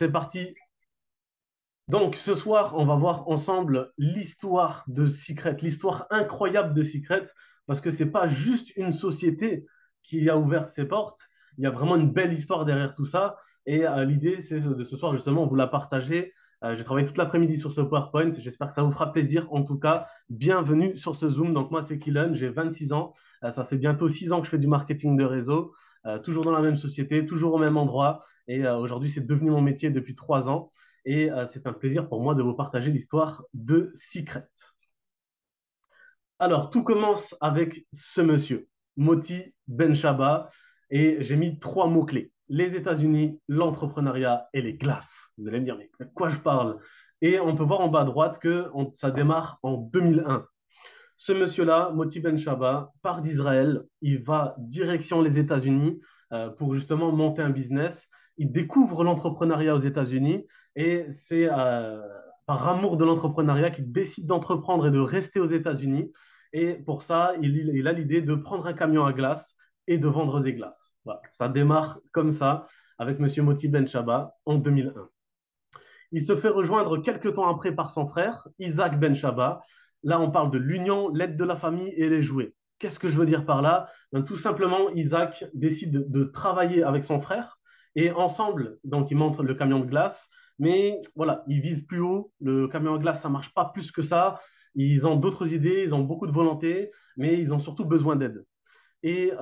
c'est parti. Donc, ce soir, on va voir ensemble l'histoire de Secret, l'histoire incroyable de Secret, parce que c'est pas juste une société qui a ouvert ses portes. Il y a vraiment une belle histoire derrière tout ça. Et l'idée, c'est de ce soir, justement, vous la partager. J'ai travaillé toute l'après-midi sur ce PowerPoint. J'espère que ça vous fera plaisir. En tout cas, bienvenue sur ce Zoom. Donc, moi, c'est Kylian, j'ai 26 ans. Ça fait bientôt 6 ans que je fais du marketing de réseau, toujours dans la même société, toujours au même endroit. Et aujourd'hui, c'est devenu mon métier depuis 3 ans. Et c'est un plaisir pour moi de vous partager l'histoire de Secret. Alors, tout commence avec ce monsieur, Moti Benchaba, et j'ai mis trois mots-clés. Les États-Unis, l'entrepreneuriat et les glaces. Vous allez me dire, mais de quoi je parle? Et on peut voir en bas à droite que ça démarre en 2001. Ce monsieur-là, Moti Benchaba, part d'Israël, il va direction les États-Unis pour justement monter un business. Il découvre l'entrepreneuriat aux États-Unis et c'est par amour de l'entrepreneuriat qu'il décide d'entreprendre et de rester aux États-Unis. Et pour ça, il a l'idée de prendre un camion à glace et de vendre des glaces. Voilà. Ça démarre comme ça avec monsieur Moti Benchaba en 2001. Il se fait rejoindre quelques temps après par son frère, Isaac Ben Shaba. Là, on parle de l'union, l'aide de la famille et les jouets. Qu'est-ce que je veux dire par là? Ben, tout simplement, Isaac décide de travailler avec son frère et ensemble, donc ils montent le camion de glace, mais voilà, ils visent plus haut. Le camion de glace, ça marche pas plus que ça. Ils ont d'autres idées, ils ont beaucoup de volonté, mais ils ont surtout besoin d'aide. Et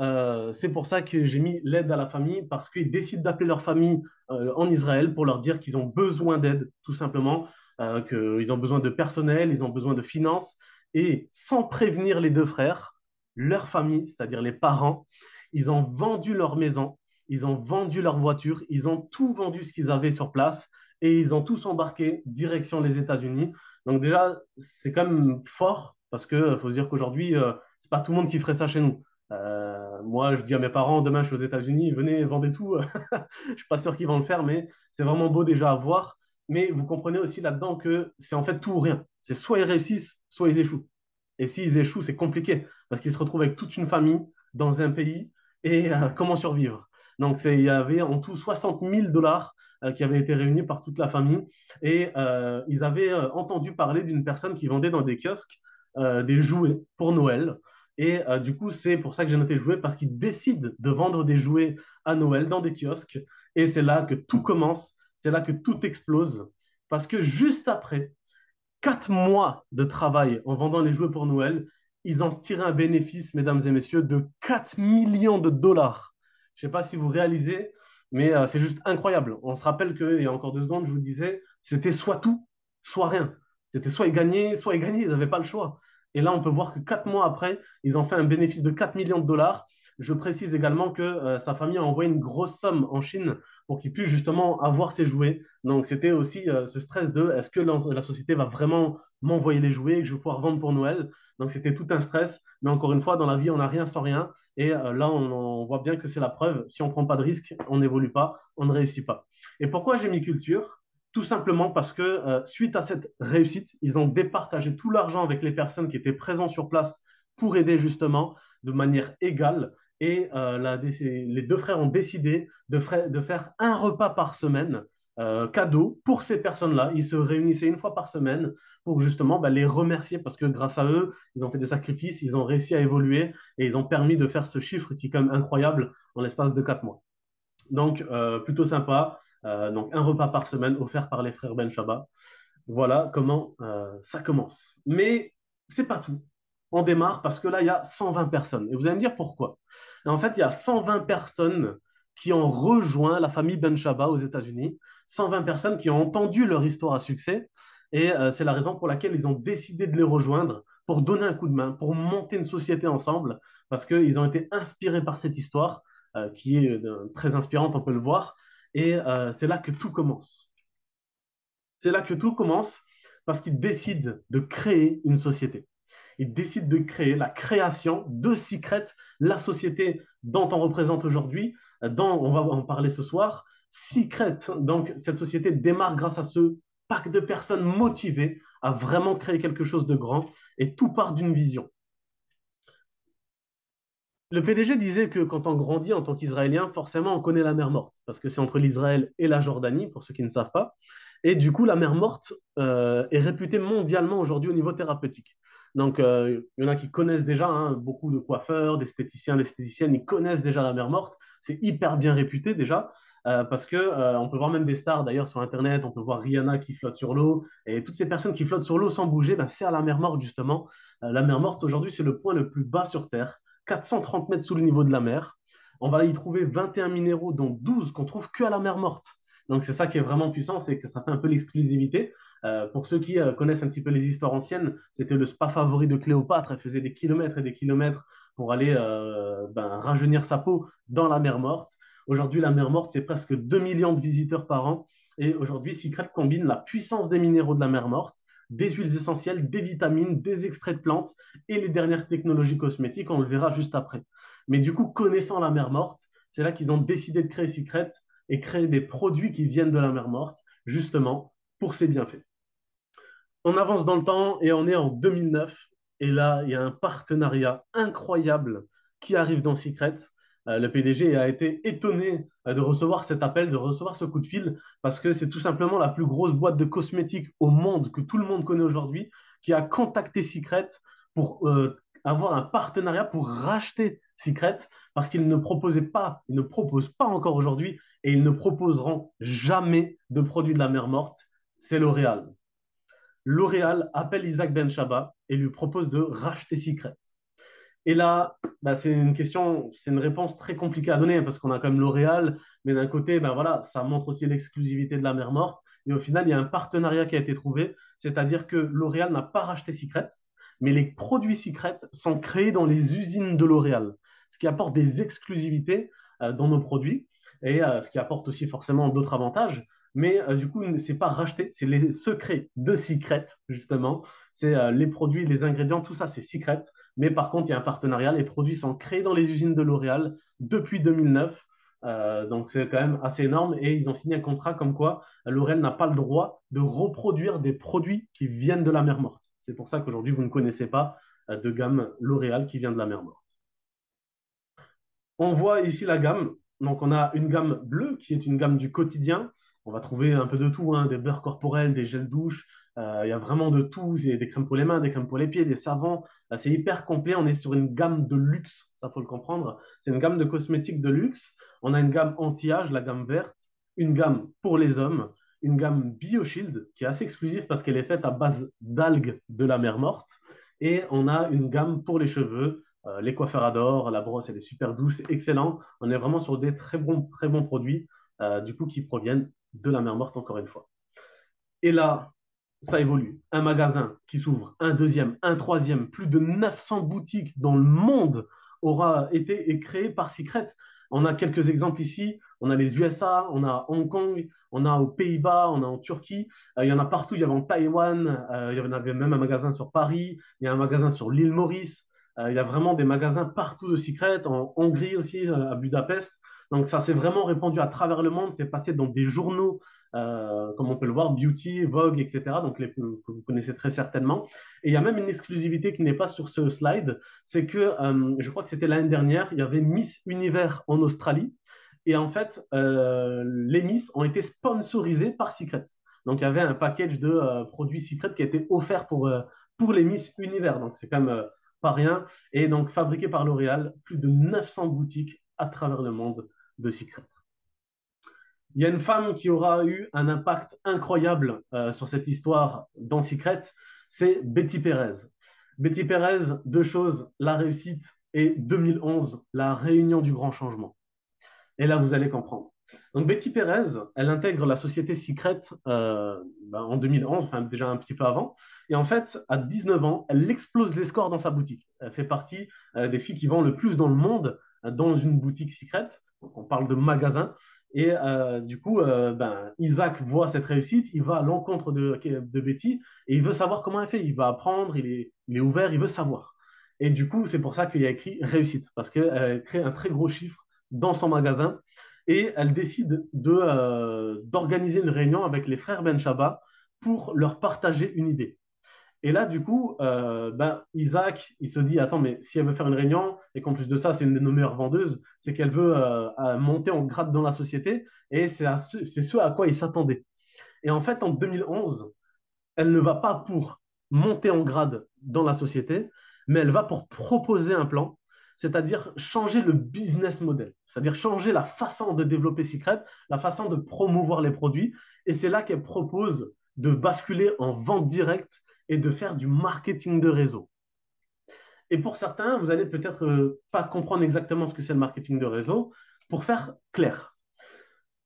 c'est pour ça que j'ai mis l'aide à la famille, parce qu'ils décident d'appeler leur famille en Israël pour leur dire qu'ils ont besoin d'aide, tout simplement, qu'ils ont besoin de personnel, ils ont besoin de finances. Et sans prévenir les deux frères, leur famille, c'est-à-dire les parents, ils ont vendu leur maison, ils ont vendu leur voiture, ils ont tout vendu ce qu'ils avaient sur place et ils ont tous embarqué direction les États-Unis. Donc déjà, c'est quand même fort parce que faut se dire qu'aujourd'hui, c'est pas tout le monde qui ferait ça chez nous. Moi, je dis à mes parents, demain, je suis aux États-Unis, venez, vendez tout. Je suis pas sûr qu'ils vont le faire, mais c'est vraiment beau déjà à voir. Mais vous comprenez aussi là-dedans que c'est en fait tout ou rien. C'est soit ils réussissent, soit ils échouent. Et s'ils échouent, c'est compliqué parce qu'ils se retrouvent avec toute une famille dans un pays et comment survivre. Donc, il y avait en tout 60 000 $ qui avaient été réunis par toute la famille et ils avaient entendu parler d'une personne qui vendait dans des kiosques des jouets pour Noël. Et du coup, c'est pour ça que j'ai noté jouets, parce qu'ils décident de vendre des jouets à Noël dans des kiosques. Et c'est là que tout commence, c'est là que tout explose. Parce que juste après 4 mois de travail en vendant les jouets pour Noël, ils en tirent un bénéfice, mesdames et messieurs, de 4 millions de dollars. Je ne sais pas si vous réalisez, mais c'est juste incroyable. On se rappelle qu'il y a encore 2 secondes, je vous disais, c'était soit tout, soit rien. C'était soit ils gagnaient, ils n'avaient pas le choix. Et là, on peut voir que 4 mois après, ils ont fait un bénéfice de 4 millions de dollars. Je précise également que sa famille a envoyé une grosse somme en Chine pour qu'il puisse justement avoir ses jouets. Donc, c'était aussi ce stress de est-ce que la société va vraiment m'envoyer les jouets et que je vais pouvoir vendre pour Noël. Donc, c'était tout un stress. Mais encore une fois, dans la vie, on n'a rien sans rien. Et là, on voit bien que c'est la preuve. Si on ne prend pas de risque, on n'évolue pas, on ne réussit pas. Et pourquoi j'ai mis culture? Tout simplement parce que suite à cette réussite, ils ont départagé tout l'argent avec les personnes qui étaient présentes sur place pour aider justement de manière égale. Et les deux frères ont décidé de faire un repas par semaine cadeau pour ces personnes-là. Ils se réunissaient une fois par semaine pour justement les remercier, parce que grâce à eux, ils ont fait des sacrifices, ils ont réussi à évoluer et ils ont permis de faire ce chiffre qui est quand même incroyable en l'espace de 4 mois. Donc, plutôt sympa. Donc, un repas par semaine offert par les frères Ben Shabbat. Voilà comment ça commence. Mais c'est pas tout. On démarre parce que là, il y a 120 personnes. Et vous allez me dire pourquoi. Et en fait, il y a 120 personnes qui ont rejoint la famille Ben Shabbat aux États-Unis. 120 personnes qui ont entendu leur histoire à succès. Et c'est la raison pour laquelle ils ont décidé de les rejoindre pour donner un coup de main, pour monter une société ensemble, parce qu'ils ont été inspirés par cette histoire qui est très inspirante, on peut le voir. Et c'est là que tout commence. C'est là que tout commence parce qu'ils décident de créer une société. Ils décident de créer la création de Secret, la société dont on représente aujourd'hui, dont on va en parler ce soir. Secret, donc cette société démarre grâce à ce pack de personnes motivées à vraiment créer quelque chose de grand et tout part d'une vision. Le PDG disait que quand on grandit en tant qu'Israélien, forcément, on connaît la mer Morte, parce que c'est entre l'Israël et la Jordanie, pour ceux qui ne savent pas. Et du coup, la mer Morte est réputée mondialement aujourd'hui au niveau thérapeutique. Donc, il y en a qui connaissent déjà, hein, beaucoup de coiffeurs, d'esthéticiens, d'esthéticiennes, ils connaissent déjà la mer Morte. C'est hyper bien réputé déjà, parce que on peut voir même des stars d'ailleurs sur Internet, on peut voir Rihanna qui flotte sur l'eau, et toutes ces personnes qui flottent sur l'eau sans bouger, ben, c'est à la mer Morte justement. La mer Morte aujourd'hui, c'est le point le plus bas sur Terre. 430 mètres sous le niveau de la mer. On va y trouver 21 minéraux, dont 12 qu'on trouve que à la mer Morte. Donc c'est ça qui est vraiment puissant, c'est que ça fait un peu l'exclusivité. Pour ceux qui connaissent un petit peu les histoires anciennes, c'était le spa favori de Cléopâtre. Elle faisait des kilomètres et des kilomètres pour aller rajeunir sa peau dans la mer Morte. Aujourd'hui, la mer Morte, c'est presque 2 millions de visiteurs par an. Et aujourd'hui, Secret combine la puissance des minéraux de la mer Morte, des huiles essentielles, des vitamines, des extraits de plantes et les dernières technologies cosmétiques, on le verra juste après. Mais du coup, connaissant la mer Morte, c'est là qu'ils ont décidé de créer Secret et créer des produits qui viennent de la mer Morte, justement, pour ses bienfaits. On avance dans le temps et on est en 2009. Et là, il y a un partenariat incroyable qui arrive dans Secret. Le PDG a été étonné de recevoir cet appel, de recevoir ce coup de fil, parce que c'est tout simplement la plus grosse boîte de cosmétiques au monde, que tout le monde connaît aujourd'hui, qui a contacté Secret pour avoir un partenariat pour racheter Secret, parce qu'ils ne proposaient pas, ils ne proposent pas encore aujourd'hui, et ils ne proposeront jamais de produits de la mer Morte. C'est L'Oréal. L'Oréal appelle Isaac Benchaba et lui propose de racheter Secret. Et là, bah, c'est une question, c'est une réponse très compliquée à donner parce qu'on a quand même L'Oréal, mais d'un côté, bah, voilà, ça montre aussi l'exclusivité de la mer Morte. Et au final, il y a un partenariat qui a été trouvé, c'est-à-dire que L'Oréal n'a pas racheté Secret, mais les produits Secret sont créés dans les usines de L'Oréal, ce qui apporte des exclusivités dans nos produits et ce qui apporte aussi forcément d'autres avantages. Mais du coup, c'est pas racheté, c'est les secrets de Secret, justement. C'est les produits, les ingrédients, tout ça, c'est Secret. Mais par contre, il y a un partenariat. Les produits sont créés dans les usines de L'Oréal depuis 2009. Donc, c'est quand même assez énorme. Et ils ont signé un contrat comme quoi L'Oréal n'a pas le droit de reproduire des produits qui viennent de la mer Morte. C'est pour ça qu'aujourd'hui, vous ne connaissez pas de gamme L'Oréal qui vient de la mer Morte. On voit ici la gamme. Donc, on a une gamme bleue qui est une gamme du quotidien. On va trouver un peu de tout, hein, des beurres corporels, des gels douche. Il y a vraiment de tout. Il y a des crèmes pour les mains, des crèmes pour les pieds, des savons. C'est hyper complet. On est sur une gamme de luxe. Ça, faut le comprendre. C'est une gamme de cosmétiques de luxe. On a une gamme anti-âge, la gamme verte. Une gamme pour les hommes. Une gamme BioShield qui est assez exclusive parce qu'elle est faite à base d'algues de la mer Morte. Et on a une gamme pour les cheveux les coiffeurs adorent, la brosse elle est super douce, c'est excellent. On est vraiment sur des très bons produits, du coup, qui proviennent de la mer Morte, encore une fois. Et là, ça évolue. Un magasin qui s'ouvre, un deuxième, un troisième, plus de 900 boutiques dans le monde aura été créé par Secret. On a quelques exemples ici. On a les USA, on a Hong Kong, on a aux Pays-Bas, on a en Turquie. Il y en a partout. Il y avait en Taïwan, il y en avait même un magasin sur Paris, il y a un magasin sur l'île Maurice. Il y a vraiment des magasins partout de Secret, en Hongrie aussi, à Budapest. Donc ça s'est vraiment répandu à travers le monde. C'est passé dans des journaux comme on peut le voir, Beauty, Vogue, etc. Donc que vous connaissez très certainement. Et il y a même une exclusivité qui n'est pas sur ce slide, c'est que je crois que c'était l'année dernière, il y avait Miss Univers en Australie. Et en fait, les Miss ont été sponsorisées par Secret. Donc il y avait un package de produits Secret qui a été offert pour les Miss Univers. Donc c'est quand même pas rien. Et donc fabriqué par L'Oréal, plus de 900 boutiques à travers le monde de Secret. Il y a une femme qui aura eu un impact incroyable sur cette histoire dans Secret, c'est Betty Pérez. Betty Pérez, deux choses, la réussite et 2011, la réunion du grand changement. Et là, vous allez comprendre. Donc Betty Pérez, elle intègre la société Secret en 2011, enfin déjà un petit peu avant. Et en fait, à 19 ans, elle explose les scores dans sa boutique. Elle fait partie des filles qui vendent le plus dans le monde dans une boutique Secret. Donc, on parle de magasin. Et du coup, Isaac voit cette réussite, il va à l'encontre de Betty et il veut savoir comment elle fait. Il va apprendre, il est ouvert, il veut savoir. Et du coup, c'est pour ça qu'il y a écrit réussite, parce qu'elle crée un très gros chiffre dans son magasin et elle décide d'organiser une réunion avec les frères Ben Benchaba pour leur partager une idée. Et là, du coup, ben, Isaac, il se dit, attends, mais si elle veut faire une réunion, et qu'en plus de ça, c'est une de nos meilleures vendeuses, c'est qu'elle veut monter en grade dans la société, et c'est ce à quoi il s'attendait. Et en fait, en 2011, elle ne va pas pour monter en grade dans la société, mais elle va pour proposer un plan, c'est-à-dire changer le business model, c'est-à-dire changer la façon de développer Secret, la façon de promouvoir les produits. Et c'est là qu'elle propose de basculer en vente directe et de faire du marketing de réseau. Et pour certains, vous allez peut-être pas comprendre exactement ce que c'est le marketing de réseau. Pour faire clair,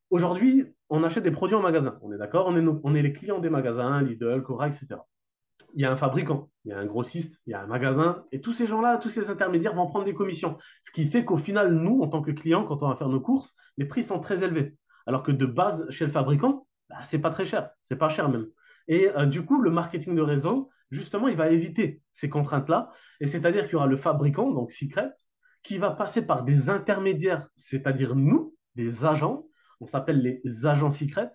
aujourd'hui, on achète des produits en magasin. On est d'accord, on est les clients des magasins, Lidl, Cora, etc. Il y a un fabricant, il y a un grossiste, il y a un magasin, et tous ces gens-là, tous ces intermédiaires vont prendre des commissions. Ce qui fait qu'au final, nous, en tant que clients, quand on va faire nos courses, les prix sont très élevés. Alors que de base, chez le fabricant, bah, c'est pas très cher, c'est pas cher même. Et du coup, le marketing de réseau, justement, il va éviter ces contraintes-là. Et c'est-à-dire qu'il y aura le fabricant, donc Secret, qui va passer par des intermédiaires, c'est-à-dire nous, des agents, on s'appelle les agents Secret,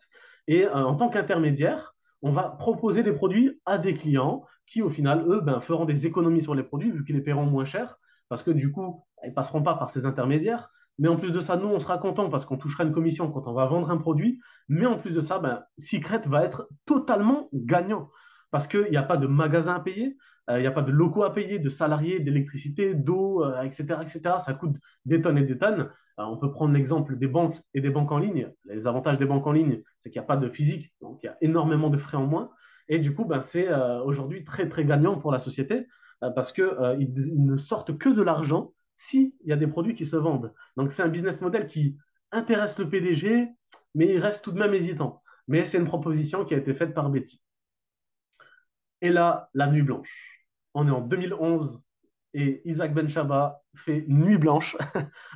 et en tant qu'intermédiaire, on va proposer des produits à des clients qui, au final, eux, ben, feront des économies sur les produits vu qu'ils les paieront moins cher parce que du coup, ils ne passeront pas par ces intermédiaires. Mais en plus de ça, nous, on sera content parce qu'on touchera une commission quand on va vendre un produit. Mais en plus de ça, ben, Secret va être totalement gagnant parce qu'il n'y a pas de magasin à payer, il n'y a pas de locaux à payer, de salariés, d'électricité, d'eau, etc., etc. Ça coûte des tonnes et des tonnes. On peut prendre l'exemple des banques et des banques en ligne. Les avantages des banques en ligne, c'est qu'il n'y a pas de physique, donc il y a énormément de frais en moins. Et du coup, ben, c'est aujourd'hui très, très gagnant pour la société parce qu'ils ils ne sortent que de l'argent s'il y a des produits qui se vendent. Donc, c'est un business model qui intéresse le PDG, mais il reste tout de même hésitant. Mais c'est une proposition qui a été faite par Betty. Et là, la nuit blanche. On est en 2011 et Isaac Benchaba fait nuit blanche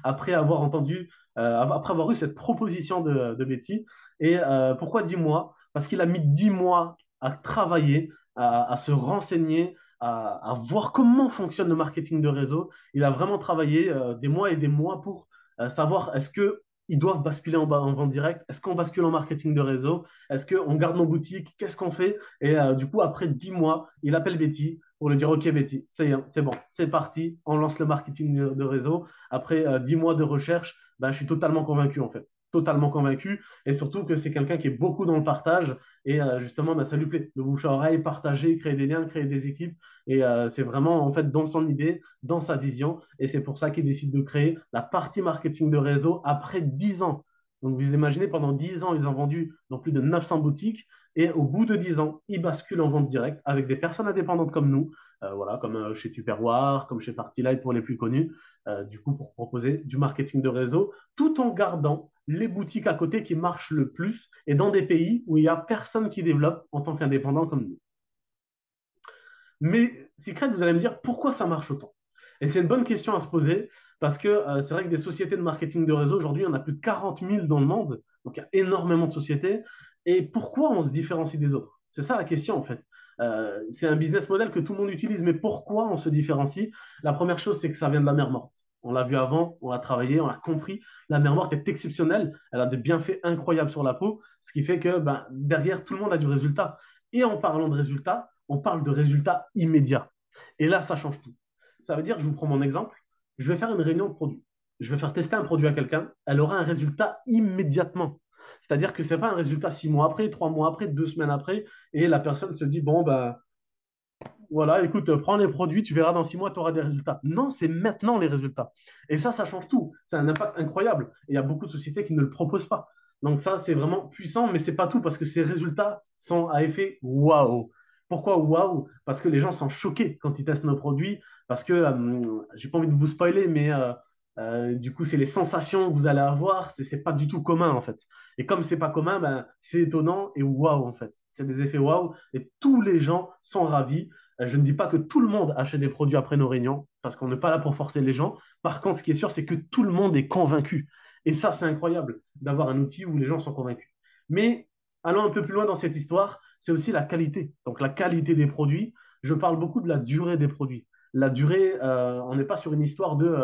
après avoir entendu, après avoir eu cette proposition de Betty. Et pourquoi 10 mois? Parce qu'il a mis 10 mois à travailler, à se renseigner, à voir comment fonctionne le marketing de réseau. Il a vraiment travaillé des mois et des mois pour savoir est-ce que ils doivent basculer en vente directe, est-ce qu'on bascule en marketing de réseau, est-ce qu'on garde nos boutiques, qu'est-ce qu'on fait? Et du coup, après 10 mois, il appelle Betty pour lui dire, OK Betty, c'est bon, c'est parti, on lance le marketing de réseau. Après 10 mois de recherche, bah, je suis totalement convaincu en fait. Totalement convaincu. Et surtout que c'est quelqu'un qui est beaucoup dans le partage. Et justement, bah, ça lui plaît. Le bouche à oreille, partager, créer des liens, créer des équipes. Et c'est vraiment en fait dans son idée, dans sa vision. Et c'est pour ça qu'il décide de créer la partie marketing de réseau après 10 ans. Donc vous imaginez, pendant 10 ans, ils ont vendu dans plus de 900 boutiques. Et au bout de 10 ans, ils basculent en vente directe avec des personnes indépendantes comme nous, voilà, comme chez Tupperware, comme chez Partylight pour les plus connus, du coup, pour proposer du marketing de réseau, tout en gardant les boutiques à côté qui marchent le plus et dans des pays où il n'y a personne qui développe en tant qu'indépendant comme nous. Mais Secret, vous allez me dire pourquoi ça marche autant. Et c'est une bonne question à se poser parce que c'est vrai que des sociétés de marketing de réseau, aujourd'hui, il y en a plus de 40 000 dans le monde. Donc il y a énormément de sociétés. Et pourquoi on se différencie des autres? C'est ça la question en fait. C'est un business model que tout le monde utilise, mais pourquoi on se différencie? La première chose, c'est que ça vient de la mer morte. On l'a vu avant, on l'a travaillé, on l'a compris. La mer morte est exceptionnelle, elle a des bienfaits incroyables sur la peau, ce qui fait que ben, derrière, tout le monde a du résultat. Et en parlant de résultats, on parle de résultats immédiats. Et là, ça change tout. Ça veut dire, je vous prends mon exemple, je vais faire une réunion de produits. Je vais faire tester un produit à quelqu'un, elle aura un résultat immédiatement. C'est-à-dire que ce n'est pas un résultat 6 mois après, 3 mois après, 2 semaines après, et la personne se dit, bon, ben voilà, écoute, prends les produits, tu verras dans 6 mois, tu auras des résultats. Non, c'est maintenant les résultats. Et ça change tout. C'est un impact incroyable. Et il y a beaucoup de sociétés qui ne le proposent pas. Donc ça, c'est vraiment puissant, mais c'est pas tout parce que ces résultats sont à effet waouh. Pourquoi waouh? Parce que les gens sont choqués quand ils testent nos produits, parce que j'ai pas envie de vous spoiler, mais du coup, c'est les sensations que vous allez avoir, c'est pas du tout commun en fait. Et comme c'est pas commun, ben, c'est étonnant et waouh en fait. C'est des effets waouh et tous les gens sont ravis. Je ne dis pas que tout le monde achète des produits après nos réunions, parce qu'on n'est pas là pour forcer les gens. Par contre, ce qui est sûr, c'est que tout le monde est convaincu. Et ça, c'est incroyable d'avoir un outil où les gens sont convaincus. Mais allons un peu plus loin dans cette histoire, c'est aussi la qualité. Donc la qualité des produits. Je parle beaucoup de la durée des produits. La durée, on n'est pas sur une histoire de,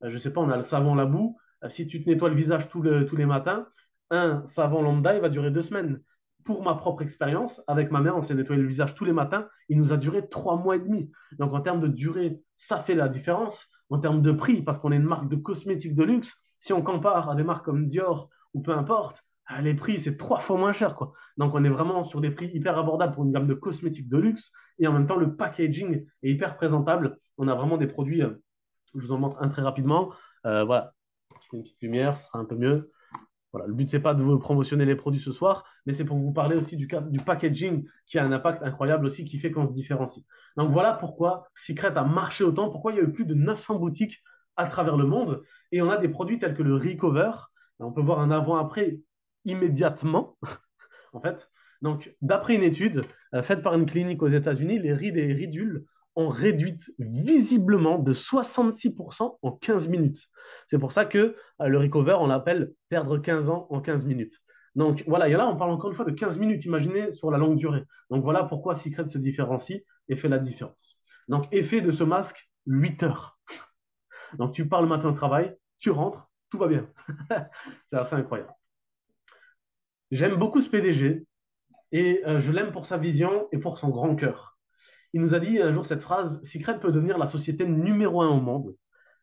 je ne sais pas, on a le savon la boue. Si tu te nettoies le visage tous les matins, un savon lambda, il va durer 2 semaines. pour ma propre expérience, avec ma mère, on s'est nettoyé le visage tous les matins. Il nous a duré 3 mois et demi. Donc, en termes de durée, ça fait la différence. En termes de prix, parce qu'on est une marque de cosmétiques de luxe, si on compare à des marques comme Dior ou peu importe, les prix, c'est 3 fois moins cher, quoi. Donc, on est vraiment sur des prix hyper abordables pour une gamme de cosmétiques de luxe. Et en même temps, le packaging est hyper présentable. On a vraiment des produits, je vous en montre un très rapidement. Voilà, je mets une petite lumière, ce sera un peu mieux. Voilà, le but, c'est pas de vous promotionner les produits ce soir, mais c'est pour vous parler aussi du packaging qui a un impact incroyable aussi, qui fait qu'on se différencie. Donc voilà pourquoi Secret a marché autant, pourquoi il y a eu plus de 900 boutiques à travers le monde. Et on a des produits tels que le Recover. On peut voir un avant-après immédiatement, en fait. Donc, d'après une étude faite par une clinique aux États-Unis, les rides et les ridules ont réduit visiblement de 66% en 15 minutes. C'est pour ça que le recover, on l'appelle perdre 15 ans en 15 minutes. Donc voilà, et là, on parle encore une fois de 15 minutes, imaginez sur la longue durée. Donc voilà pourquoi Secret se différencie et fait la différence. Donc, effet de ce masque, 8 heures. Donc, tu pars le matin au travail, tu rentres, tout va bien. C'est assez incroyable. J'aime beaucoup ce PDG et je l'aime pour sa vision et pour son grand cœur. Il nous a dit un jour cette phrase, Secret peut devenir la société numéro un au monde,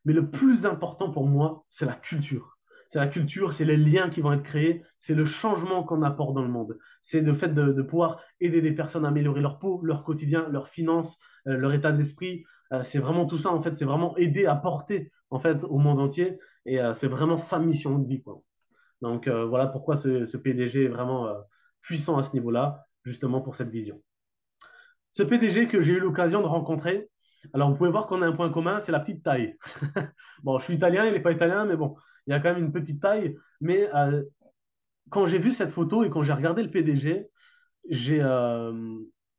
mais le plus important pour moi, c'est la culture. C'est la culture, c'est les liens qui vont être créés, c'est le changement qu'on apporte dans le monde. C'est le fait de pouvoir aider des personnes à améliorer leur peau, leur quotidien, leurs finances, leur état d'esprit. C'est vraiment tout ça, en fait, c'est vraiment aider à porter, en fait, au monde entier. Et c'est vraiment sa mission de vie, quoi. Donc voilà pourquoi ce PDG est vraiment puissant à ce niveau-là, justement pour cette vision. Ce PDG que j'ai eu l'occasion de rencontrer, alors vous pouvez voir qu'on a un point commun, c'est la petite taille. Bon, je suis italien, il n'est pas italien, mais bon, il y a quand même une petite taille. Mais quand j'ai vu cette photo et quand j'ai regardé le PDG, j'ai,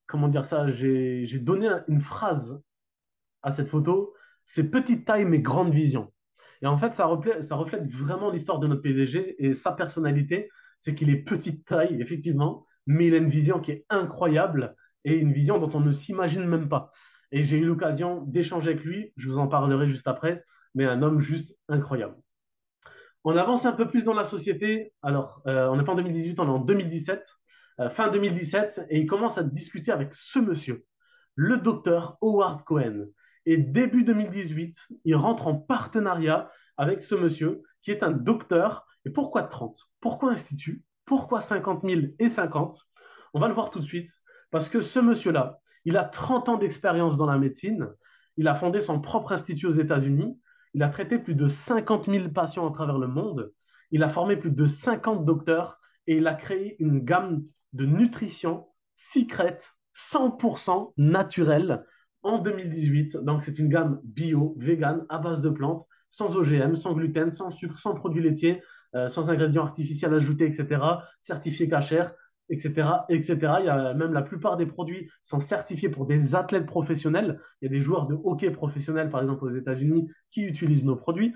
comment dire ça, j'ai donné une phrase à cette photo, c'est petite taille mais grande vision. Et en fait, ça reflète vraiment l'histoire de notre PDG et sa personnalité, c'est qu'il est petite taille, effectivement, mais il a une vision qui est incroyable et une vision dont on ne s'imagine même pas. Et j'ai eu l'occasion d'échanger avec lui, je vous en parlerai juste après, mais un homme juste incroyable. On avance un peu plus dans la société. Alors, on n'est pas en 2018, on est en 2017, fin 2017, et il commence à discuter avec ce monsieur, le docteur Howard Cohen. Et début 2018, il rentre en partenariat avec ce monsieur qui est un docteur. Et pourquoi 30? Pourquoi institut? Pourquoi 50 000 et 50? On va le voir tout de suite. Parce que ce monsieur-là, il a 30 ans d'expérience dans la médecine. Il a fondé son propre institut aux États-Unis. Il a traité plus de 50 000 patients à travers le monde. Il a formé plus de 50 docteurs et il a créé une gamme de nutrition secrète 100% naturelle en 2018. Donc, c'est une gamme bio, vegan, à base de plantes, sans OGM, sans gluten, sans sucre, sans produits laitiers, sans ingrédients artificiels ajoutés, etc., certifiés cachers, etc., etc. Il y a même la plupart des produits sont certifiés pour des athlètes professionnels. Il y a des joueurs de hockey professionnels, par exemple aux États-Unis, qui utilisent nos produits.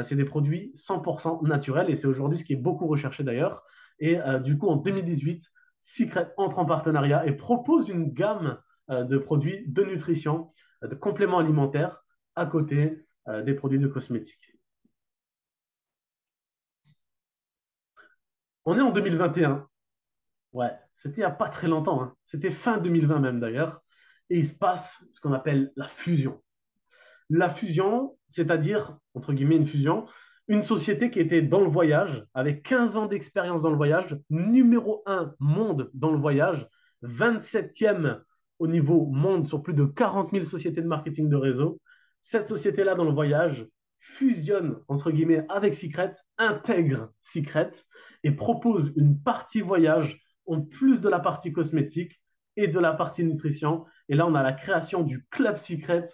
C'est des produits 100% naturels et c'est aujourd'hui ce qui est beaucoup recherché d'ailleurs. Et du coup, en 2018, Secret entre en partenariat et propose une gamme de produits de nutrition, de compléments alimentaires à côté des produits de cosmétiques. On est en 2021. Ouais, c'était il n'y a pas très longtemps, hein. C'était fin 2020 même d'ailleurs. Et il se passe ce qu'on appelle la fusion. La fusion, c'est-à-dire, entre guillemets, une fusion, une société qui était dans le voyage, avec 15 ans d'expérience dans le voyage, numéro un monde dans le voyage, 27e au niveau monde sur plus de 40 000 sociétés de marketing de réseau. Cette société-là dans le voyage fusionne, entre guillemets, avec Secret, intègre Secret et propose une partie voyage en plus de la partie cosmétique et de la partie nutrition. Et là, on a la création du Club Secret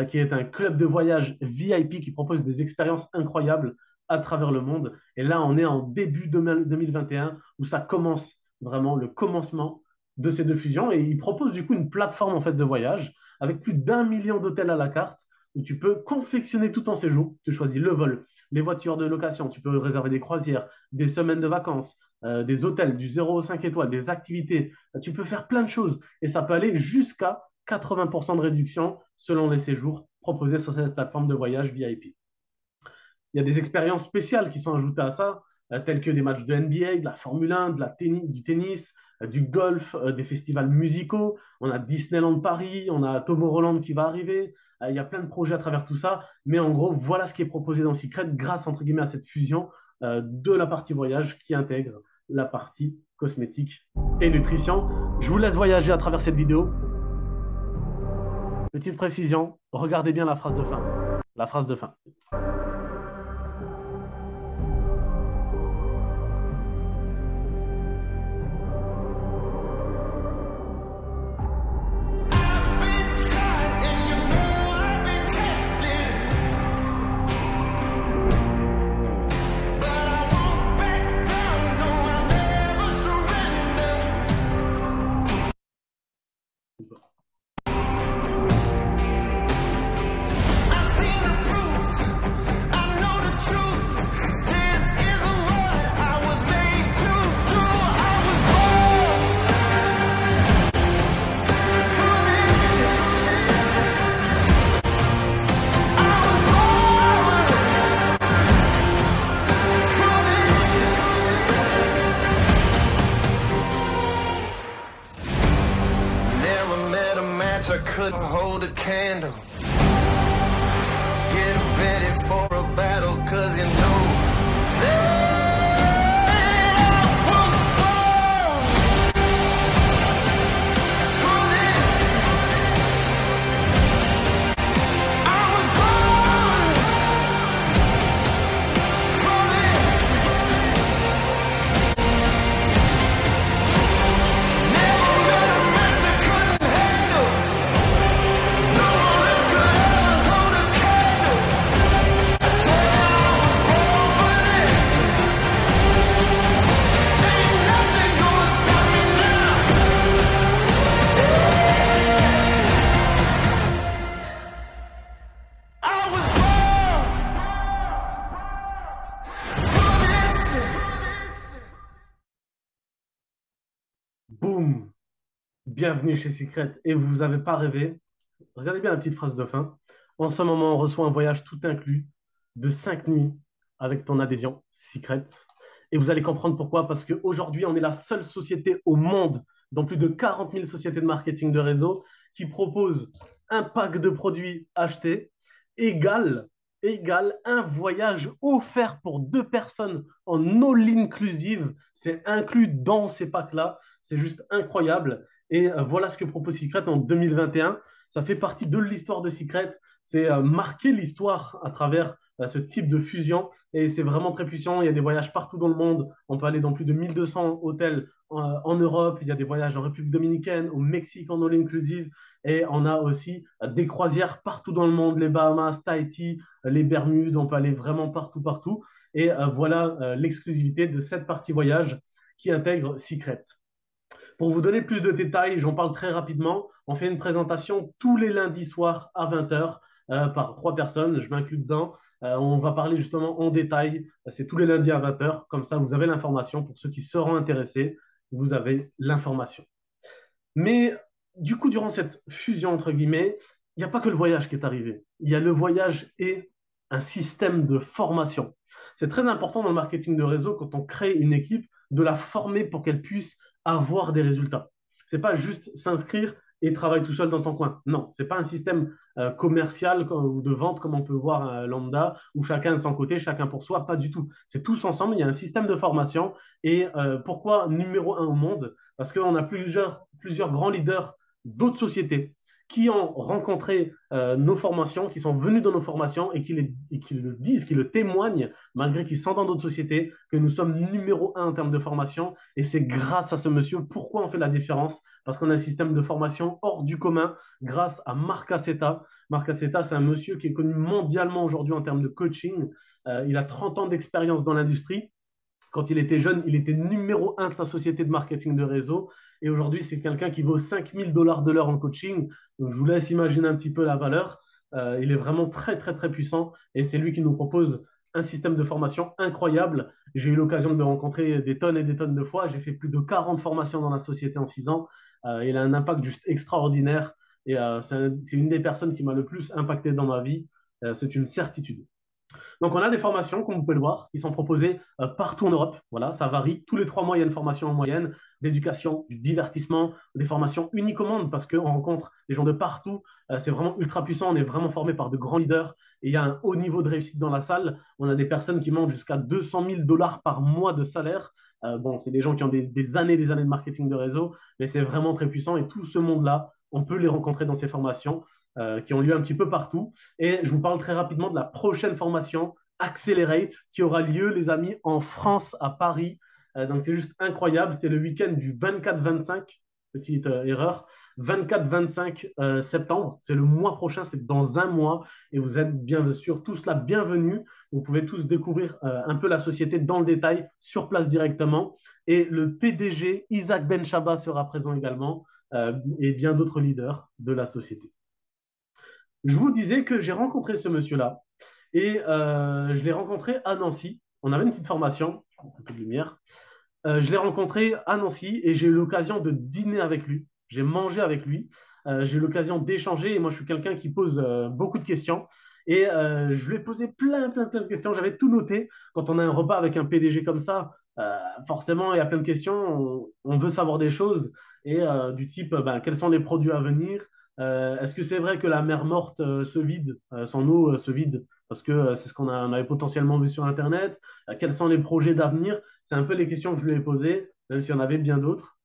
qui est un club de voyage VIP qui propose des expériences incroyables à travers le monde. Et là, on est en début 2021 où ça commence vraiment le commencement de ces deux fusions. Et il propose du coup une plateforme en fait de voyage avec plus d'1 million d'hôtels à la carte où tu peux confectionner tout ton séjour. Tu choisis le vol, les voitures de location, tu peux réserver des croisières, des semaines de vacances, des hôtels du 0 au 5 étoiles, des activités. Tu peux faire plein de choses et ça peut aller jusqu'à 80% de réduction selon les séjours proposés sur cette plateforme de voyage VIP. Il y a des expériences spéciales qui sont ajoutées à ça, telles que des matchs de NBA, de la Formule 1, du tennis, du golf, des festivals musicaux, on a Disneyland Paris, on a Tomorrowland qui va arriver. Il y a plein de projets à travers tout ça. Mais en gros, voilà ce qui est proposé dans Secret grâce, entre guillemets, à cette fusion de la partie voyage qui intègre la partie cosmétique et nutrition. Je vous laisse voyager à travers cette vidéo. Petite précision, regardez bien la phrase de fin. La phrase de fin. I couldn't hold a candle. Get ready for a battle, cause you know that I was born for this. I was born for this. Never met a match I couldn't handle. No one else could ever hold a candle. I tell you I was born for this. Ain't nothing gonna stop me now. I was born for this. Boum! Bienvenue chez Secret. Et vous n'avez pas rêvé. Regardez bien la petite phrase de fin. En ce moment, on reçoit un voyage tout inclus de 5 nuits avec ton adhésion Secret. Et vous allez comprendre pourquoi. Parce qu'aujourd'hui, on est la seule société au monde, dans plus de 40 000 sociétés de marketing de réseau, qui propose un pack de produits achetés égal, égal un voyage offert pour 2 personnes en all-inclusive. C'est inclus dans ces packs-là. C'est juste incroyable. Et voilà ce que propose Secret en 2021. Ça fait partie de l'histoire de Secret. C'est marquer l'histoire à travers ce type de fusion. Et c'est vraiment très puissant. Il y a des voyages partout dans le monde. On peut aller dans plus de 1200 hôtels en Europe. Il y a des voyages en République dominicaine, au Mexique en all-inclusive. Et on a aussi des croisières partout dans le monde, les Bahamas, Tahiti, les Bermudes. On peut aller vraiment partout, partout. Et voilà l'exclusivité de cette partie voyage qui intègre Secret. Pour vous donner plus de détails, j'en parle très rapidement. On fait une présentation tous les lundis soirs à 20 h par 3 personnes. Je m'inclus dedans. On va parler justement en détail. C'est tous les lundis à 20 h. Comme ça, vous avez l'information. Pour ceux qui seront intéressés, vous avez l'information. Mais du coup, durant cette fusion, entre guillemets, il n'y a pas que le voyage qui est arrivé. Il y a le voyage et un système de formation. C'est très important dans le marketing de réseau, quand on crée une équipe, de la former pour qu'elle puisse avoir des résultats. C'est pas juste s'inscrire et travailler tout seul dans ton coin. Non, c'est pas un système commercial ou de vente comme on peut voir lambda, où chacun de son côté, chacun pour soi. Pas du tout. C'est tous ensemble. Il y a un système de formation. Et pourquoi numéro un au monde? Parce qu'on a plusieurs grands leaders d'autres sociétés qui ont rencontré nos formations, qui sont venus dans nos formations et qui le disent, qui le témoignent, malgré qu'ils sont dans d'autres sociétés, que nous sommes numéro un en termes de formation. Et c'est grâce à ce monsieur. Pourquoi on fait la différence? Parce qu'on a un système de formation hors du commun grâce à Marc Aceta. Marc Aceta, c'est un monsieur qui est connu mondialement aujourd'hui en termes de coaching. Il a 30 ans d'expérience dans l'industrie. Quand il était jeune, il était numéro un de sa société de marketing de réseau. Et aujourd'hui, c'est quelqu'un qui vaut 5 000 $ de l'heure en coaching. Donc, je vous laisse imaginer un petit peu la valeur. Il est vraiment très, très, très puissant. Et c'est lui qui nous propose un système de formation incroyable. J'ai eu l'occasion de le rencontrer des tonnes et des tonnes de fois. J'ai fait plus de 40 formations dans la société en 6 ans. Il a un impact juste extraordinaire. Et c'est une des personnes qui m'a le plus impacté dans ma vie. C'est une certitude. Donc, on a des formations, comme vous pouvez le voir, qui sont proposées partout en Europe. Voilà, ça varie. Tous les 3 mois, il y a une formation en moyenne d'éducation, du divertissement, des formations uniques au monde parce qu'on rencontre des gens de partout. C'est vraiment ultra puissant. On est vraiment formé par de grands leaders et il y a un haut niveau de réussite dans la salle. On a des personnes qui montent jusqu'à 200 000 dollars par mois de salaire. Bon, c'est des gens qui ont des années de marketing de réseau, mais c'est vraiment très puissant et tout ce monde-là, on peut les rencontrer dans ces formations qui ont lieu un petit peu partout. Et je vous parle très rapidement de la prochaine formation, Accelerate, qui aura lieu, les amis, en France, à Paris. Donc c'est juste incroyable. C'est le week-end du 24-25, petite erreur, 24-25 septembre. C'est le mois prochain, c'est dans un mois. Et vous êtes bien sûr tous là, bienvenus. Vous pouvez tous découvrir un peu la société dans le détail, sur place directement. Et le PDG, Isaac Benchaba, sera présent également, et bien d'autres leaders de la société. Je vous disais que j'ai rencontré ce monsieur-là et je l'ai rencontré à Nancy. On avait une petite formation, un peu de lumière. Je l'ai rencontré à Nancy et j'ai eu l'occasion de dîner avec lui. J'ai mangé avec lui. J'ai eu l'occasion d'échanger et moi, je suis quelqu'un qui pose beaucoup de questions. Et je lui ai posé plein de questions. J'avais tout noté. Quand on a un repas avec un PDG comme ça, forcément, il y a plein de questions. On veut savoir des choses et du type, ben, quels sont les produits à venir? Est-ce que c'est vrai que la mer morte se vide, son eau se vide? Parce que c'est ce on avait potentiellement vu sur Internet. Quels sont les projets d'avenir? C'est un peu les questions que je lui ai posées, même s'il y en avait bien d'autres.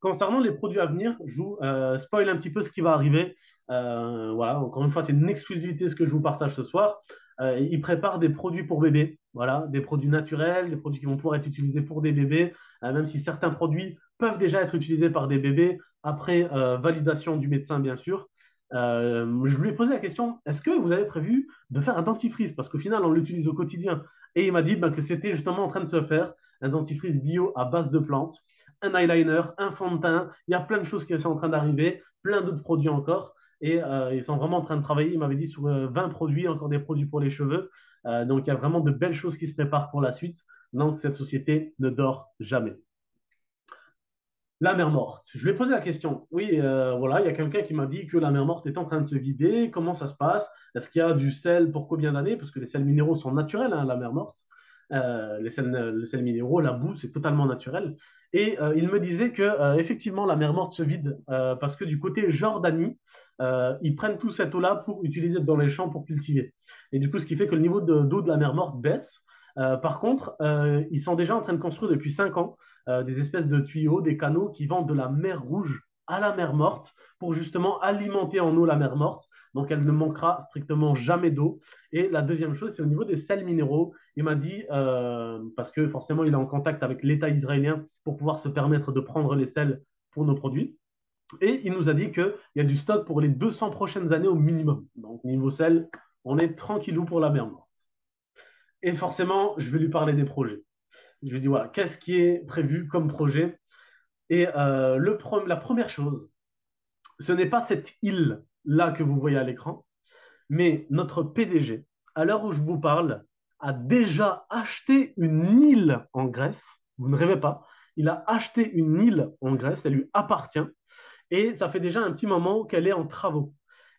Concernant les produits à venir, je vous spoil un petit peu ce qui va arriver. Voilà, encore une fois, c'est une exclusivité ce que je vous partage ce soir. Il prépare des produits pour bébés, voilà, des produits naturels, des produits qui vont pouvoir être utilisés pour des bébés, même si certains produits peuvent déjà être utilisés par des bébés après validation du médecin, bien sûr. Je lui ai posé la question, est-ce que vous avez prévu de faire un dentifrice? Parce qu'au final, on l'utilise au quotidien. Et il m'a dit ben, que c'était justement en train de se faire un dentifrice bio à base de plantes, un eyeliner, un fond de teint. Il y a plein de choses qui sont en train d'arriver, plein d'autres produits encore. Et ils sont vraiment en train de travailler. Il m'avait dit sur 20 produits, encore des produits pour les cheveux. Donc il y a vraiment de belles choses qui se préparent pour la suite. Donc cette société ne dort jamais. La mer morte. Je lui ai posé la question. Oui, voilà, il y a quelqu'un qui m'a dit que la mer morte est en train de se vider. Comment ça se passe? Est-ce qu'il y a du sel pour combien d'années? Parce que les sels minéraux sont naturels, hein, la mer morte. Les sels minéraux, la boue, c'est totalement naturel. Et il me disait que effectivement, la mer morte se vide parce que du côté Jordanie, ils prennent toute cette eau-là pour utiliser dans les champs pour cultiver. Et du coup, ce qui fait que le niveau d'eau de la mer morte baisse. Par contre, ils sont déjà en train de construire depuis 5 ans des espèces de tuyaux, des canaux qui vont de la mer Rouge à la mer Morte pour justement alimenter en eau la mer Morte. Donc elle ne manquera strictement jamais d'eau. Et la deuxième chose, c'est au niveau des sels minéraux. Il m'a dit, parce que forcément il est en contact avec l'État israélien pour pouvoir se permettre de prendre les sels pour nos produits. Et il nous a dit qu'il y a du stock pour les 200 prochaines années au minimum. Donc niveau sel, on est tranquillou pour la mer Morte. Et forcément, je vais lui parler des projets. Je lui dis, voilà, qu'est-ce qui est prévu comme projet? Et la première chose, ce n'est pas cette île-là que vous voyez à l'écran, mais notre PDG, à l'heure où je vous parle, a déjà acheté une île en Grèce. Vous ne rêvez pas. Il a acheté une île en Grèce, elle lui appartient. Et ça fait déjà un petit moment qu'elle est en travaux.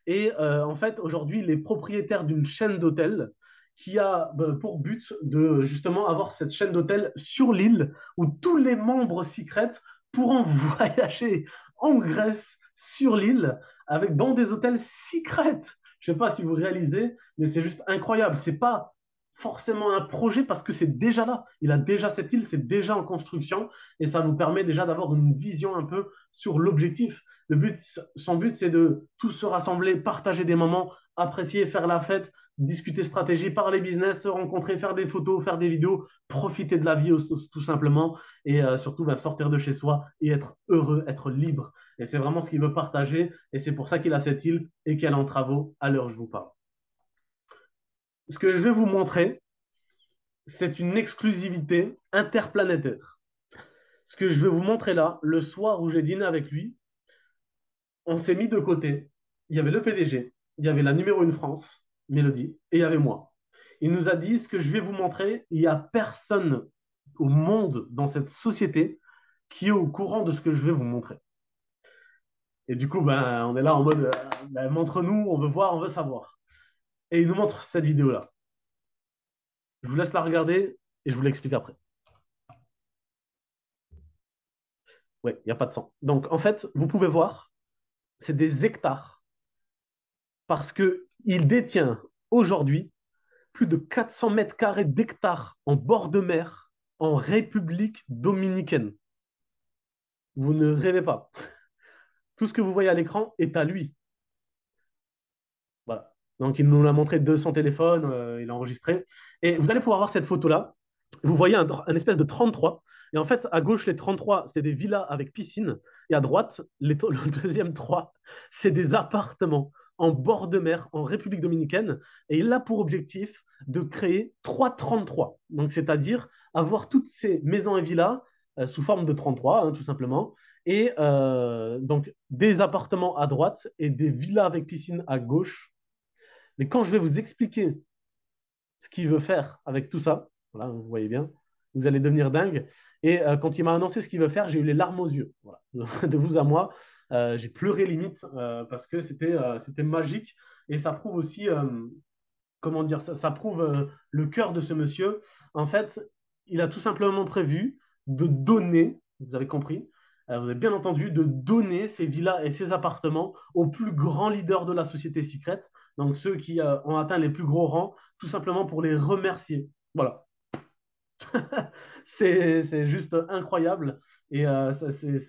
Et en fait, aujourd'hui, il est propriétaire d'une chaîne d'hôtels qui a pour but de justement avoir cette chaîne d'hôtels sur l'île où tous les membres secrets pourront voyager en Grèce sur l'île avec dans des hôtels secrets. Je ne sais pas si vous réalisez, mais c'est juste incroyable. C'est pas forcément un projet parce que c'est déjà là. Il a déjà cette île, c'est déjà en construction et ça nous permet déjà d'avoir une vision un peu sur l'objectif. Son but, c'est de tous se rassembler, partager des moments, apprécier, faire la fête, discuter stratégie, parler business, se rencontrer, faire des photos, faire des vidéos, profiter de la vie tout simplement et surtout ben, sortir de chez soi et être heureux, être libre. Et c'est vraiment ce qu'il veut partager et c'est pour ça qu'il a cette île et qu'elle est en travaux à l'heure où je vous parle. Ce que je vais vous montrer, c'est une exclusivité interplanétaire. Ce que je vais vous montrer là, le soir où j'ai dîné avec lui, on s'est mis de côté. Il y avait le PDG, il y avait la numéro 1 France, Mélodie, et il y avait moi. Il nous a dit ce que je vais vous montrer, il n'y a personne au monde dans cette société qui est au courant de ce que je vais vous montrer. Et du coup, ben, on est là en mode, ben, montre-nous, on veut voir, on veut savoir. Et il nous montre cette vidéo-là. Je vous laisse la regarder et je vous l'explique après. Oui, il n'y a pas de sang. Donc, en fait, vous pouvez voir, c'est des hectares parce qu'il détient aujourd'hui plus de 400 mètres carrés d'hectares en bord de mer en République dominicaine. Vous ne rêvez pas. Tout ce que vous voyez à l'écran est à lui. Voilà. Donc, il nous l'a montré de son téléphone, il a enregistré. Et vous allez pouvoir voir cette photo-là. Vous voyez un espèce de 33. Et en fait, à gauche, les 33, c'est des villas avec piscine. Et à droite, le deuxième 3, c'est des appartements en bord de mer en République dominicaine. Et il a pour objectif de créer 333. Donc, c'est-à-dire avoir toutes ces maisons et villas sous forme de 33, hein, tout simplement. Et donc, des appartements à droite et des villas avec piscine à gauche. Mais quand je vais vous expliquer ce qu'il veut faire avec tout ça, voilà, vous voyez bien, vous allez devenir dingue. Et quand il m'a annoncé ce qu'il veut faire, j'ai eu les larmes aux yeux. Voilà. De vous à moi, j'ai pleuré limite parce que c'était magique. Et ça prouve aussi, comment dire, ça prouve le cœur de ce monsieur. En fait, il a tout simplement prévu de donner, vous avez compris, vous avez bien entendu, de donner ces villas et ces appartements aux plus grands leaders de la société secrète, donc ceux qui ont atteint les plus gros rangs, tout simplement pour les remercier. Voilà. C'est juste incroyable. Et je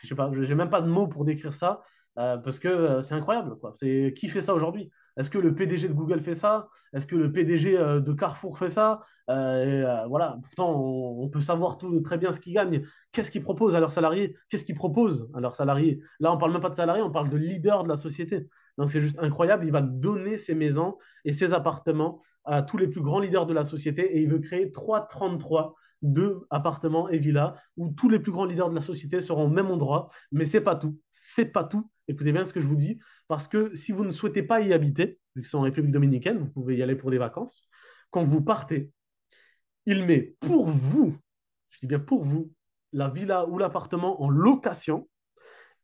sais pas, j'ai même pas de mots pour décrire ça parce que c'est incroyable, quoi. C'est qui fait ça aujourd'hui? Est-ce que le PDG de Google fait ça? Est-ce que le PDG de Carrefour fait ça? Voilà. Pourtant, on peut savoir très bien ce qu'ils gagnent. Qu'est-ce qu'ils proposent à leurs salariés? Qu'est-ce qu'ils proposent à leurs salariés? Là, on parle même pas de salariés, on parle de leader de la société. Donc, c'est juste incroyable. Il va donner ses maisons et ses appartements à tous les plus grands leaders de la société et il veut créer 333 deux appartements et villas où tous les plus grands leaders de la société seront au même endroit. Mais c'est pas tout. C'est pas tout. Écoutez bien ce que je vous dis. Parce que si vous ne souhaitez pas y habiter, vu que c'est en République dominicaine, vous pouvez y aller pour des vacances. Quand vous partez, il met pour vous, je dis bien pour vous, la villa ou l'appartement en location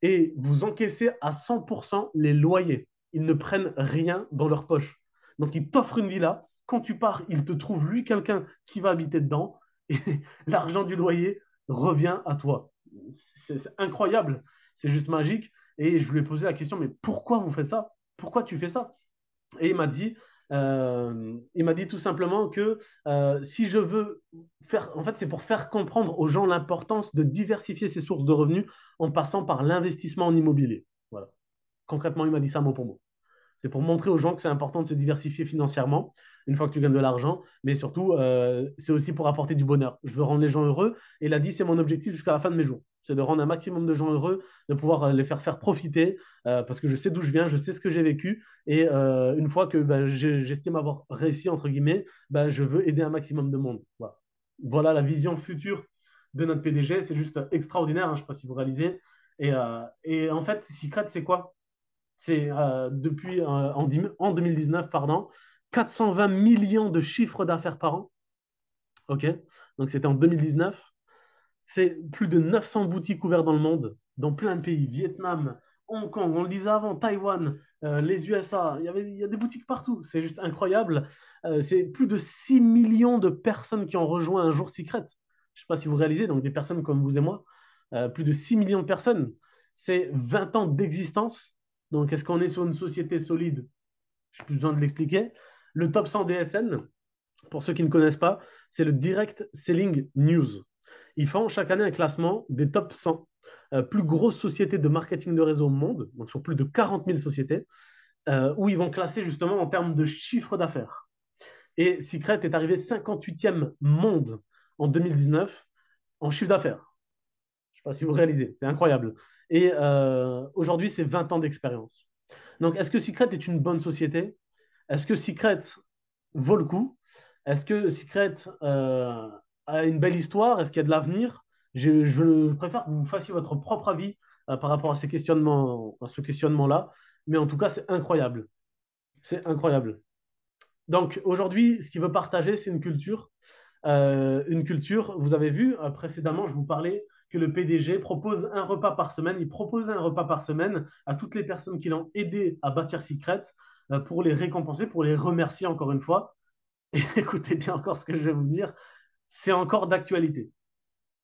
et vous encaissez à 100% les loyers. Ils ne prennent rien dans leur poche. Donc, ils t'offrent une villa. Quand tu pars, il te trouve, lui, quelqu'un qui va habiter dedans. Et l'argent du loyer revient à toi. C'est incroyable. C'est juste magique. Et je lui ai posé la question, mais pourquoi vous faites ça? Pourquoi tu fais ça? Et il m'a dit tout simplement que si je veux faire, en fait, c'est pour faire comprendre aux gens l'importance de diversifier ses sources de revenus en passant par l'investissement en immobilier. Voilà. Concrètement, il m'a dit ça mot pour mot. C'est pour montrer aux gens que c'est important de se diversifier financièrement une fois que tu gagnes de l'argent, mais surtout, c'est aussi pour apporter du bonheur. Je veux rendre les gens heureux, et il a dit, c'est mon objectif jusqu'à la fin de mes jours. C'est de rendre un maximum de gens heureux, de pouvoir les faire profiter, parce que je sais d'où je viens, je sais ce que j'ai vécu, et une fois que ben, j'estime avoir réussi, entre guillemets, ben, je veux aider un maximum de monde. Voilà, voilà la vision future de notre PDG, c'est juste extraordinaire, hein, je ne sais pas si vous réalisez. Et en fait, Secret, c'est quoi? C'est depuis en 2019, pardon, 420 millions de chiffres d'affaires par an. OK? Donc c'était en 2019. C'est plus de 900 boutiques ouvertes dans le monde, dans plein de pays. Vietnam, Hong Kong, on le disait avant, Taïwan, les USA. Il y a des boutiques partout. C'est juste incroyable. C'est plus de 6 millions de personnes qui ont rejoint un jour Secret. Je ne sais pas si vous réalisez, donc des personnes comme vous et moi. Plus de 6 millions de personnes. C'est 20 ans d'existence. Donc, est-ce qu'on est sur une société solide? Je n'ai plus besoin de l'expliquer. Le top 100 DSN, pour ceux qui ne connaissent pas, c'est le Direct Selling News. Ils font chaque année un classement des top 100 plus grosses sociétés de marketing de réseau au monde, donc sur plus de 40 000 sociétés, où ils vont classer justement en termes de chiffre d'affaires. Et Secret est arrivé 58e monde en 2019 en chiffre d'affaires. Je ne sais pas si vous réalisez, c'est incroyable. Et aujourd'hui, c'est 20 ans d'expérience. Donc, est-ce que Secret est une bonne société? Est-ce que Secret vaut le coup? Est-ce que Secret a une belle histoire? Est-ce qu'il y a de l'avenir? Je préfère que vous fassiez votre propre avis par rapport à à ce questionnement-là. Mais en tout cas, c'est incroyable. C'est incroyable. Donc, aujourd'hui, ce qu'il veut partager, c'est une culture. Une culture, vous avez vu précédemment, je vous parlais que le PDG propose un repas par semaine. Il propose un repas par semaine à toutes les personnes qui l'ont aidé à bâtir Secret pour les récompenser, pour les remercier encore une fois. Et écoutez bien encore ce que je vais vous dire, c'est encore d'actualité.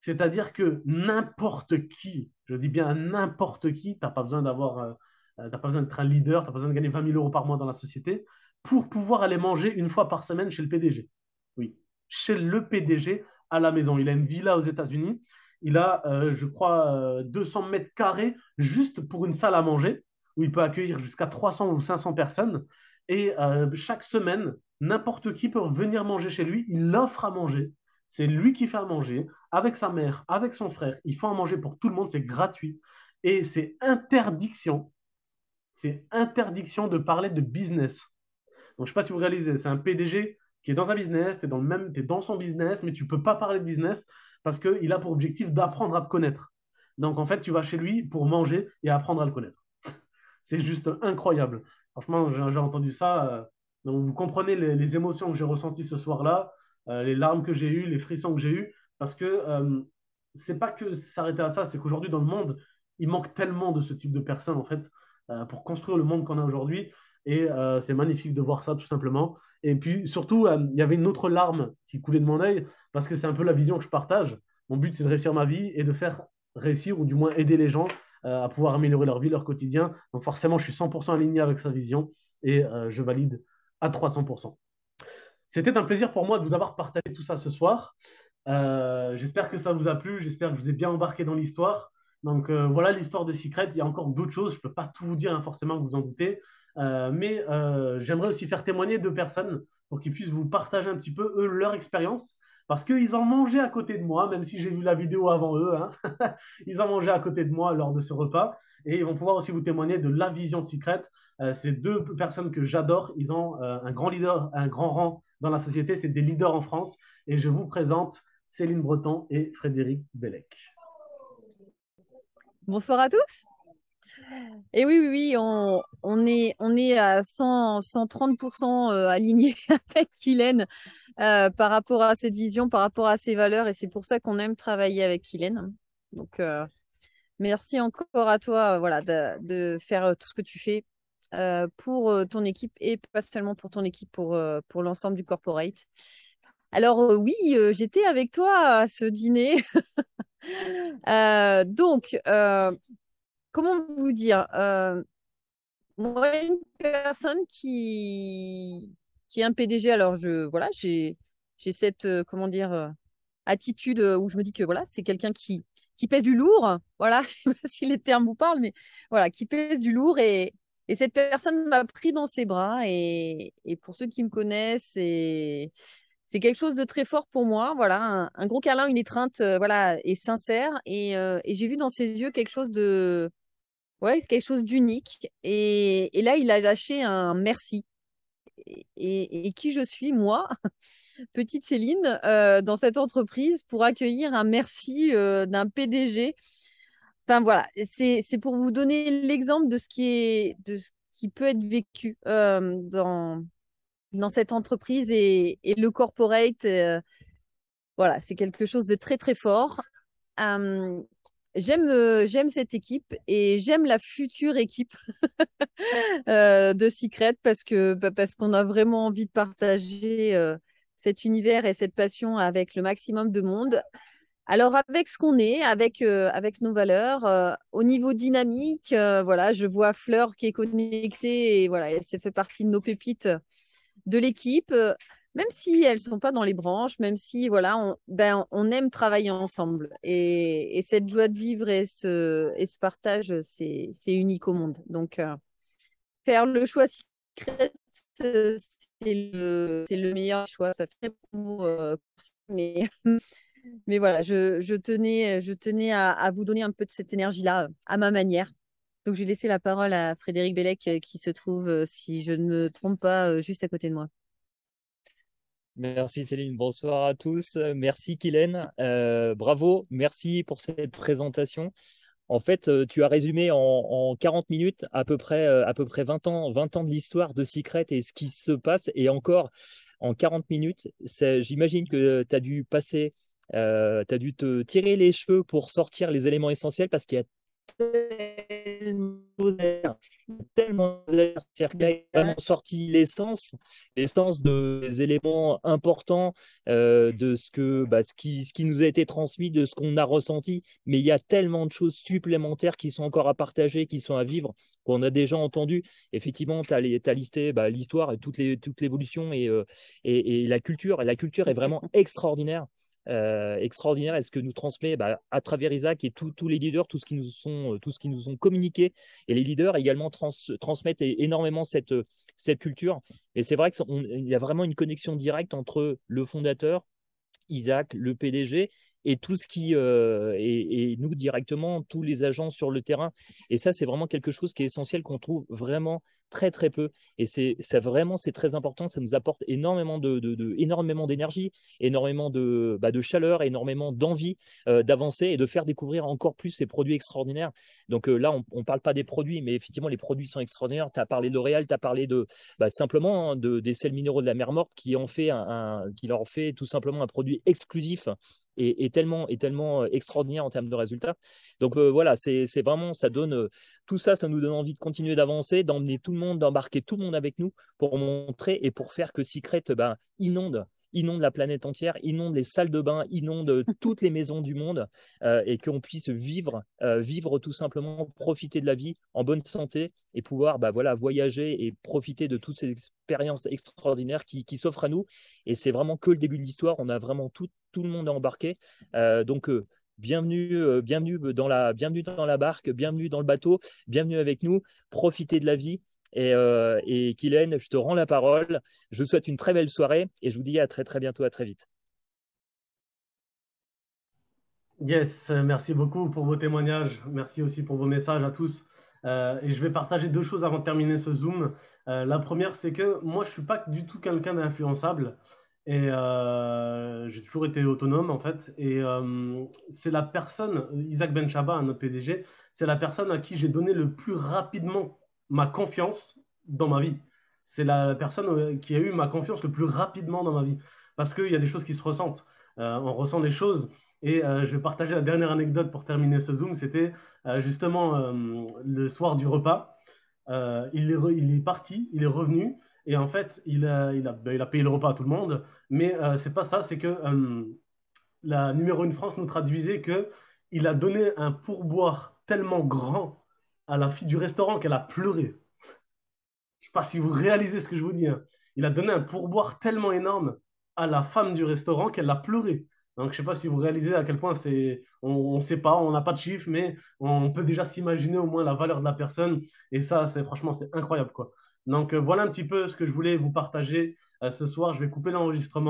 C'est-à-dire que n'importe qui, je dis bien n'importe qui, tu n'as pas besoin t'as pas besoin d'être un leader, tu n'as pas besoin de gagner 20 000 euros par mois dans la société pour pouvoir aller manger une fois par semaine chez le PDG. Oui, chez le PDG à la maison. Il a une villa aux États-Unis. Il a, je crois, 200 mètres carrés juste pour une salle à manger où il peut accueillir jusqu'à 300 ou 500 personnes. Et chaque semaine, n'importe qui peut venir manger chez lui. Il offre à manger. C'est lui qui fait à manger avec sa mère, avec son frère. Il faut à manger pour tout le monde. C'est gratuit. Et c'est interdiction de parler de business. Donc, je ne sais pas si vous réalisez, c'est un PDG qui est dans un business, tu es dans son business, mais tu ne peux pas parler de business parce qu'il a pour objectif d'apprendre à te connaître. Donc, en fait, tu vas chez lui pour manger et apprendre à le connaître. C'est juste incroyable. Franchement, j'ai entendu ça. Donc vous comprenez les émotions que j'ai ressenties ce soir-là, les larmes que j'ai eues, les frissons que j'ai eus, parce que c'est pas que s'arrêter à ça, c'est qu'aujourd'hui dans le monde, il manque tellement de ce type de personnes en fait pour construire le monde qu'on a aujourd'hui. Et c'est magnifique de voir ça tout simplement. Et puis surtout, il y avait une autre larme qui coulait de mon œil parce que c'est un peu la vision que je partage. Mon but, c'est de réussir ma vie et de faire réussir ou du moins aider les gens à pouvoir améliorer leur vie, leur quotidien. Donc forcément, je suis 100% aligné avec sa vision et je valide à 300%. C'était un plaisir pour moi de vous avoir partagé tout ça ce soir. J'espère que ça vous a plu, j'espère que je vous ai bien embarqué dans l'histoire. Donc voilà l'histoire de Secret, il y a encore d'autres choses, je ne peux pas tout vous dire hein, forcément, vous en doutez. Mais j'aimerais aussi faire témoigner deux personnes pour qu'ils puissent vous partager un petit peu, eux, leur expérience. Parce qu'ils en mangeaient à côté de moi, même si j'ai vu la vidéo avant eux. Hein. Ils en mangeaient à côté de moi lors de ce repas. Et ils vont pouvoir aussi vous témoigner de la vision de Secret. C'est deux personnes que j'adore. Ils ont un grand leader, un grand rang dans la société. C'est des leaders en France. Et je vous présente Céline Breton et Frédéric Bellec. Bonsoir à tous. Et oui, oui, oui, on est à 130% alignés avec Kylian par rapport à cette vision, par rapport à ses valeurs. Et c'est pour ça qu'on aime travailler avec Kylian. Donc, merci encore à toi voilà, de faire tout ce que tu fais pour ton équipe et pas seulement pour ton équipe, pour l'ensemble du corporate. Alors, oui, j'étais avec toi à ce dîner. Donc, comment vous dire moi, une personne qui est un PDG, alors voilà, j'ai cette, comment dire, attitude où je me dis que voilà, c'est quelqu'un qui pèse du lourd. Voilà, je sais pas si les termes vous parlent, mais voilà, qui pèse du lourd. Et cette personne m'a pris dans ses bras. Et pour ceux qui me connaissent, c'est quelque chose de très fort pour moi. Voilà, un gros câlin, une étreinte, voilà, et sincère. Et j'ai vu dans ses yeux quelque chose de ouais, quelque chose d'unique. Et là, il a lâché un merci. Et qui je suis, moi, petite Céline, dans cette entreprise pour accueillir un merci d'un PDG. Enfin voilà, c'est pour vous donner l'exemple de ce qui peut être vécu dans cette entreprise et le corporate. Voilà, c'est quelque chose de très très fort. Euh, j'aime cette équipe et j'aime la future équipe de Secret parce qu'on a vraiment envie de partager cet univers et cette passion avec le maximum de monde. Alors avec ce qu'on est, avec nos valeurs, au niveau dynamique, voilà, je vois Fleur qui est connectée et voilà, ça fait partie de nos pépites de l'équipe. Même si elles sont pas dans les branches, même si voilà, on aime travailler ensemble. Et cette joie de vivre et ce partage, c'est unique au monde. Donc, faire le choix secret, c'est le meilleur choix. Ça fait pour mais, mais voilà, je tenais à vous donner un peu de cette énergie-là à ma manière. Donc, je vais laisser la parole à Frédéric Bellec qui se trouve, si je ne me trompe pas, juste à côté de moi. Merci Céline, bonsoir à tous. Merci Kylian, bravo, merci pour cette présentation. En fait, tu as résumé en 40 minutes à peu près 20 ans de l'histoire de Secret et ce qui se passe. Et encore, en 40 minutes, j'imagine que tu as dû tu as dû te tirer les cheveux pour sortir les éléments essentiels parce qu'il y a tellement d'air, tellement d'air. C'est-à-dire qu'il a vraiment sorti l'essence des éléments importants de ce qui nous a été transmis, de ce qu'on a ressenti. Mais il y a tellement de choses supplémentaires qui sont encore à partager, qui sont à vivre, qu'on a déjà entendu. Effectivement, tu as listé l'histoire et toute l'évolution et la culture. Et la culture est vraiment extraordinaire. Extraordinaire et ce que nous transmet à travers Isaac et tous les leaders, tout ce qui nous ont communiqué. Et les leaders également transmettent énormément cette culture. Et c'est vrai qu'il y a vraiment une connexion directe entre le fondateur, Isaac, le PDG, et tout ce qui et nous directement, tous les agents sur le terrain. Et ça, c'est vraiment quelque chose qui est essentiel, qu'on trouve vraiment très très peu. Et c'est très important. Ça nous apporte énormément énormément d'énergie, énormément de chaleur, énormément d'envie d'avancer et de faire découvrir encore plus ces produits extraordinaires. Donc là, on parle pas des produits, mais effectivement, les produits sont extraordinaires. Tu as parlé de L'Oréal, tu as parlé simplement des sels minéraux de la mer Morte qui leur fait tout simplement un produit exclusif et tellement extraordinaire en termes de résultats. Donc voilà, c'est vraiment, tout ça, ça nous donne envie de continuer d'avancer, d'emmener tout le monde, d'embarquer tout le monde avec nous pour montrer et pour faire que Secret inonde la planète entière, inonde les salles de bain, inonde toutes les maisons du monde et qu'on puisse vivre tout simplement, profiter de la vie en bonne santé et pouvoir voyager et profiter de toutes ces expériences extraordinaires qui s'offrent à nous. Et c'est vraiment que le début de l'histoire. On a vraiment tout le monde à embarquer. Donc, bienvenue dans la barque, bienvenue dans le bateau, bienvenue avec nous. Profitez de la vie. Et Kylène, je te rends la parole. Je vous souhaite une très belle soirée et je vous dis à très très bientôt, à très vite. Yes, merci beaucoup pour vos témoignages. Merci aussi pour vos messages à tous. Et je vais partager deux choses avant de terminer ce Zoom. La première, c'est que moi, je suis pas du tout quelqu'un d'influençable. Et j'ai toujours été autonome, en fait. Et c'est la personne, Isaac Benchaba, notre PDG, c'est la personne à qui j'ai donné le plus rapidement ma confiance dans ma vie. C'est la personne qui a eu ma confiance le plus rapidement dans ma vie. Parce qu'il y a des choses qui se ressentent. On ressent des choses. Et je vais partager la dernière anecdote pour terminer ce Zoom. C'était justement le soir du repas. Il est parti, il est revenu. Et en fait, il a payé le repas à tout le monde. Mais c'est pas ça, c'est que la numéro 1 France nous traduisait que il a donné un pourboire tellement grand à la fille du restaurant qu'elle a pleuré. Je sais pas si vous réalisez ce que je vous dis, hein. Il a donné un pourboire tellement énorme à la femme du restaurant qu'elle a pleuré. Donc, je sais pas si vous réalisez à quel point on ne sait pas, on n'a pas de chiffres, mais on peut déjà s'imaginer au moins la valeur de la personne. Et ça, franchement, c'est incroyable, quoi. Donc, voilà un petit peu ce que je voulais vous partager ce soir. Je vais couper l'enregistrement.